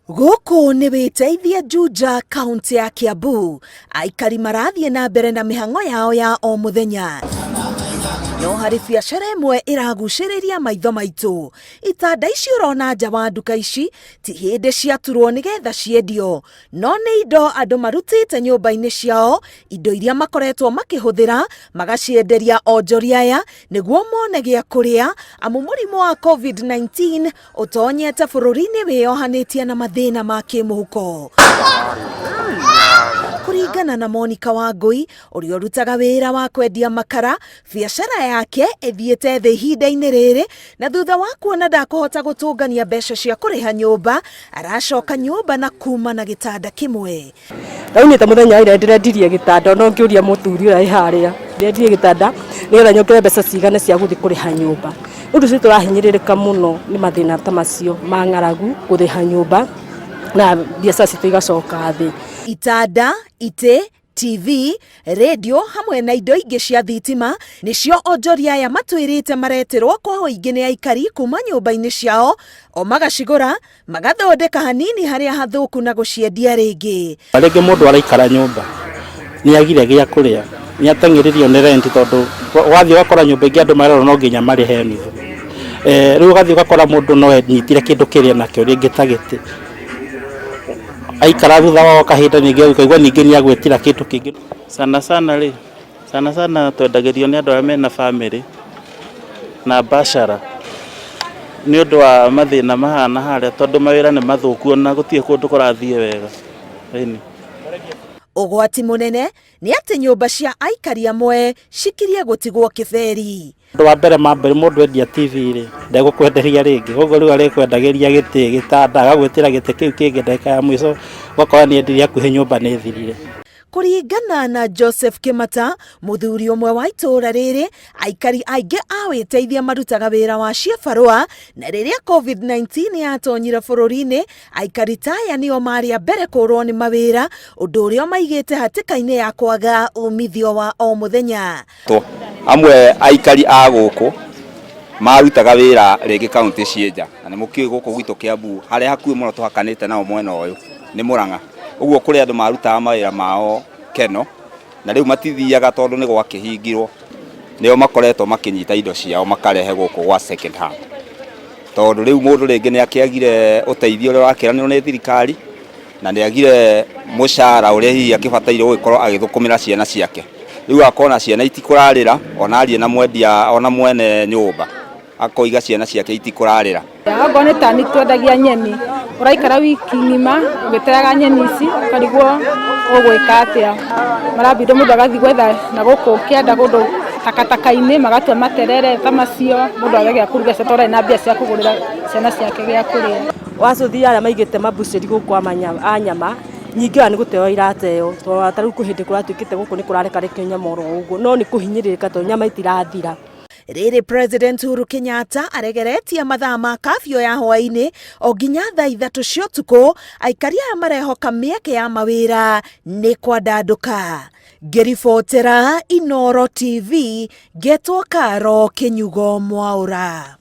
Guku ni Witeithie Juja kaunti ya Kiambu. Aikari marathie na mbere na mihango yao ya o muthenya. No hari biacara imwe iraguciriria maitho maitu. Itanda ici urona nja wa nduka ici ti hindi ciaturwo nigetha ciendio, no ni indo andu marutite nyumba-ini ciao, indo iria makoretwo makihuthira magacienderia onjoria aya niguo mone gia kuria, amu murimu wa COVID-19 utonyete bururi-ini wiohanitie na mathina ma kimuhuko. Kuringana na Monica wa Ngui uria urutaga wira wa kwendia makara, biacara yake ithiete thi ihinda-ini riri, na thutha wa kuona ndakuhota gutungania mbeca cia kuriha nyumba, aracoka nyumba na kuma na gitanda kimwe. Ndaunite muthenya ira ndirendirie gitanda no ngiuria muthuri uria iharia ndirendirie gitanda nigetha nyokere mbeca cigane cia guthi kuriha nyumba. Undu ci turahinyiririka muno ni mathina ta macio ma ng'aragu kuriha nyumba na biacara citu igacoka thi. Itanda, ite, TV, radio hamwe na indo ingi cia thitima nicio onjoria aya matwirite mareterwo kwa uingi ni aikari kuma nyumba-ini ciao, o magacigura magathondeka hanini haria hathuku na guciendia ringi. Ringi mundu araikara nyumba ni agire gia kuria, ni ateng'iririo ni rent tondu wathie ugakora nyumba ingi andu marero no nginya marihe nuthu. Riu ugathie ugakora mundu no enyitire kindu kiria nakio ringi ta giti aikara thutha wa kahinda ningi ukaigua ningi ni agwetira kindu kingi. Sana twendagirio ni andu aria mena family na bashara ni undu wa mathina mahana haria tondu mawira ni mathuku na gutie kundu kurathie wega. Ugwati munene ni ati nyumba cia aikari amwe cikirie gutigwo kiberi. Undu wa mbere mundu endia TV ri ndegukwenderia ringi, koguo riu arikwendagiria giti gitanda agagwitira giti kiu kingi ndeka ya mwico gokora ni endiria kuhe nyumba ni thirire. Kuringana na Joseph Kimata, muthuri umwe wa itura riri, aikari aingi a Witeithie marutaga wira wa ciabarua, na riria COVID-19 yatonyire bururi-ini, aikari taya nio mari mbere kurwo ni mawira, undu uria maigite hatika-ini ya kwaga umithio wa o muthenya. Amwe aikari a guku marutaga wira ringi kaunti cienja, na ni mukiu guku gwitu Kiambu haria hakuhi muno tuhakanite nao mwena uyu ni Murang'a. Uguo kuri andu marutaga mawira mao keno na riu matithiaga tondu ni gwakihingirwo, nio makoretwo makinyita indo ciao makarehe guku gwa second hand, tondu riu mundu ringi ni akiagire uteithio uria wakiranirwo ni thirikari na ni agire mushara uria hihi akibataire gukorwo agithukumira ciana ciake. Riu akona ciana itikurarira, ona arie na mwendia ona mwene nyumba akoiga ciana ciake itikurarira. Ago ni tani twendagia nyeni uraikara wiki ngima ugiteraga nyeni ici ukarigwo ugwika atia, marabinde mundu agathi gwetha na guku kienda gundu takataka-ini magatua materere ta macio mundu agagia kuruga tora na mbia cia kugurira ciana ciake gia kuria. Wacuthi aria maigite mabuceri guku anyama nyingi ani guteo irateo to ataru kuhindi kuratwikite guku ni kurarekareke nyamoro uguo no ni kuhinyiririka to nyama itirathira. Riri President Uhuru Kenyatta aregeretie mathaa ma kafyo ya hwaini o nginya thaa 3 cia utuku, aikari aya marehoka mieke ya mawira ni kwandanduka. Ngiribotera Inooro TV, getwo Karo Kinyugo Mwaura.